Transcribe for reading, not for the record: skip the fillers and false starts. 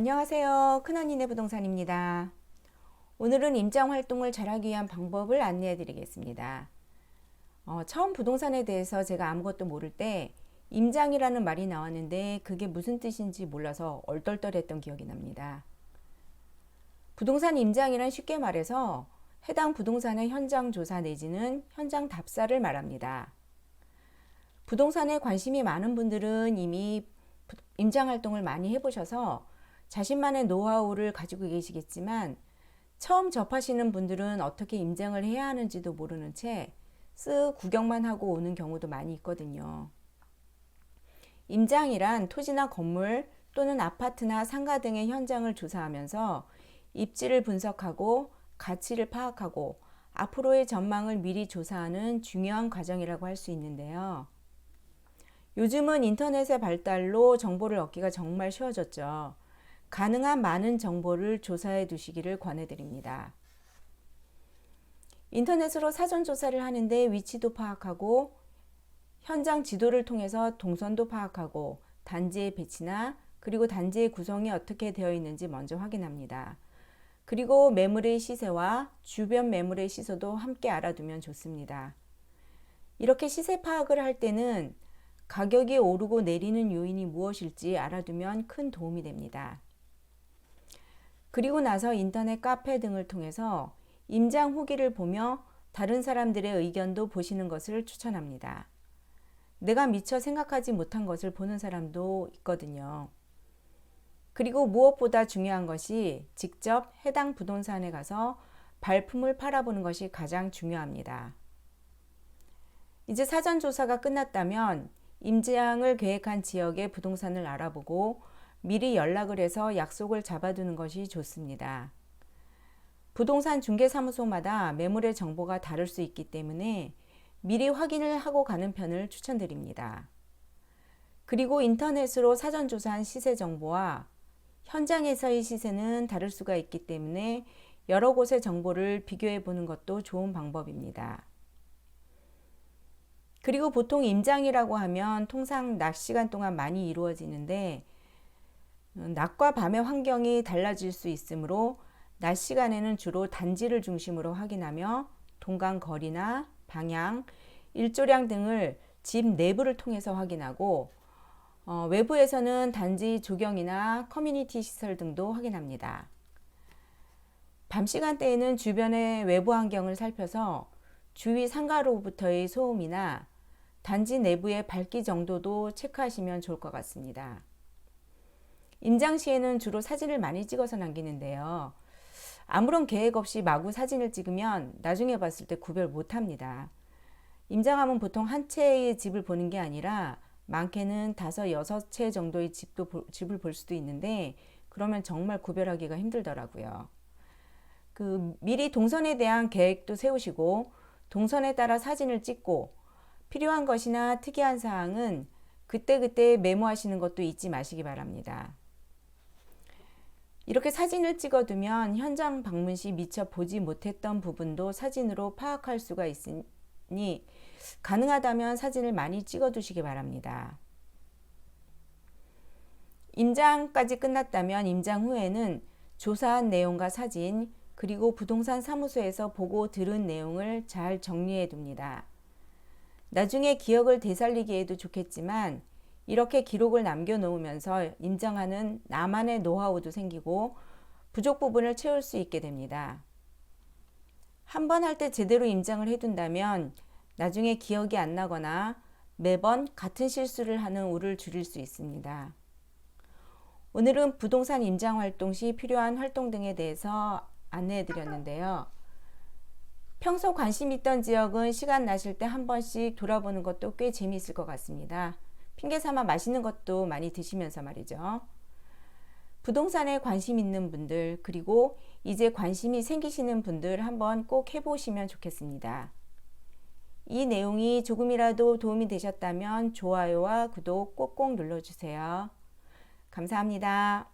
안녕하세요. 큰언니네 부동산입니다. 오늘은 임장 활동을 잘하기 위한 방법을 안내해 드리겠습니다. 처음 부동산에 대해서 제가 아무것도 모를 때 임장이라는 말이 나왔는데 그게 무슨 뜻인지 몰라서 얼떨떨했던 기억이 납니다. 부동산 임장이란 쉽게 말해서 해당 부동산의 현장 조사 내지는 현장 답사를 말합니다. 부동산에 관심이 많은 분들은 이미 임장 활동을 많이 해보셔서 자신만의 노하우를 가지고 계시겠지만 처음 접하시는 분들은 어떻게 임장을 해야 하는지도 모르는 채 쓱 구경만 하고 오는 경우도 많이 있거든요. 임장이란 토지나 건물 또는 아파트나 상가 등의 현장을 조사하면서 입지를 분석하고 가치를 파악하고 앞으로의 전망을 미리 조사하는 중요한 과정이라고 할 수 있는데요. 요즘은 인터넷의 발달로 정보를 얻기가 정말 쉬워졌죠. 가능한 많은 정보를 조사해 두시기를 권해드립니다. 인터넷으로 사전 조사를 하는데 위치도 파악하고 현장 지도를 통해서 동선도 파악하고 단지의 배치나 그리고 단지의 구성이 어떻게 되어 있는지 먼저 확인합니다. 그리고 매물의 시세와 주변 매물의 시세도 함께 알아두면 좋습니다. 이렇게 시세 파악을 할 때는 가격이 오르고 내리는 요인이 무엇일지 알아두면 큰 도움이 됩니다. 그리고 나서 인터넷 카페 등을 통해서 임장 후기를 보며 다른 사람들의 의견도 보시는 것을 추천합니다. 내가 미처 생각하지 못한 것을 보는 사람도 있거든요. 그리고 무엇보다 중요한 것이 직접 해당 부동산에 가서 발품을 팔아보는 것이 가장 중요합니다. 이제 사전 조사가 끝났다면 임장을 계획한 지역의 부동산을 알아보고 미리 연락을 해서 약속을 잡아두는 것이 좋습니다. 부동산 중개사무소마다 매물의 정보가 다를 수 있기 때문에 미리 확인을 하고 가는 편을 추천드립니다. 그리고 인터넷으로 사전 조사한 시세 정보와 현장에서의 시세는 다를 수가 있기 때문에 여러 곳의 정보를 비교해 보는 것도 좋은 방법입니다. 그리고 보통 임장이라고 하면 통상 낮 시간 동안 많이 이루어지는데 낮과 밤의 환경이 달라질 수 있으므로 낮 시간에는 주로 단지를 중심으로 확인하며 동강 거리나 방향, 일조량 등을 집 내부를 통해서 확인하고 외부에서는 단지 조경이나 커뮤니티 시설 등도 확인합니다. 밤 시간대에는 주변의 외부 환경을 살펴서 주위 상가로부터의 소음이나 단지 내부의 밝기 정도도 체크하시면 좋을 것 같습니다. 임장 시에는 주로 사진을 많이 찍어서 남기는데요. 아무런 계획 없이 마구 사진을 찍으면 나중에 봤을 때 구별 못합니다. 임장하면 보통 한 채의 집을 보는 게 아니라 많게는 5, 6채 정도의 집을 볼 수도 있는데 그러면 정말 구별하기가 힘들더라고요. 미리 동선에 대한 계획도 세우시고 동선에 따라 사진을 찍고 필요한 것이나 특이한 사항은 그때그때 메모하시는 것도 잊지 마시기 바랍니다. 이렇게 사진을 찍어두면 현장 방문 시 미처 보지 못했던 부분도 사진으로 파악할 수가 있으니 가능하다면 사진을 많이 찍어두시기 바랍니다. 임장까지 끝났다면 임장 후에는 조사한 내용과 사진 그리고 부동산 사무소에서 보고 들은 내용을 잘 정리해 둡니다. 나중에 기억을 되살리기에도 좋겠지만 이렇게 기록을 남겨놓으면서 임장하는 나만의 노하우도 생기고 부족 부분을 채울 수 있게 됩니다. 한 번 할 때 제대로 임장을 해둔다면 나중에 기억이 안 나거나 매번 같은 실수를 하는 우를 줄일 수 있습니다. 오늘은 부동산 임장 활동 시 필요한 활동 등에 대해서 안내해 드렸는데요. 평소 관심 있던 지역은 시간 나실 때 한 번씩 돌아보는 것도 꽤 재미있을 것 같습니다. 핑계 삼아 맛있는 것도 많이 드시면서 말이죠. 부동산에 관심 있는 분들 그리고 이제 관심이 생기시는 분들 한번 꼭 해보시면 좋겠습니다. 이 내용이 조금이라도 도움이 되셨다면 좋아요와 구독 꼭꼭 눌러주세요. 감사합니다.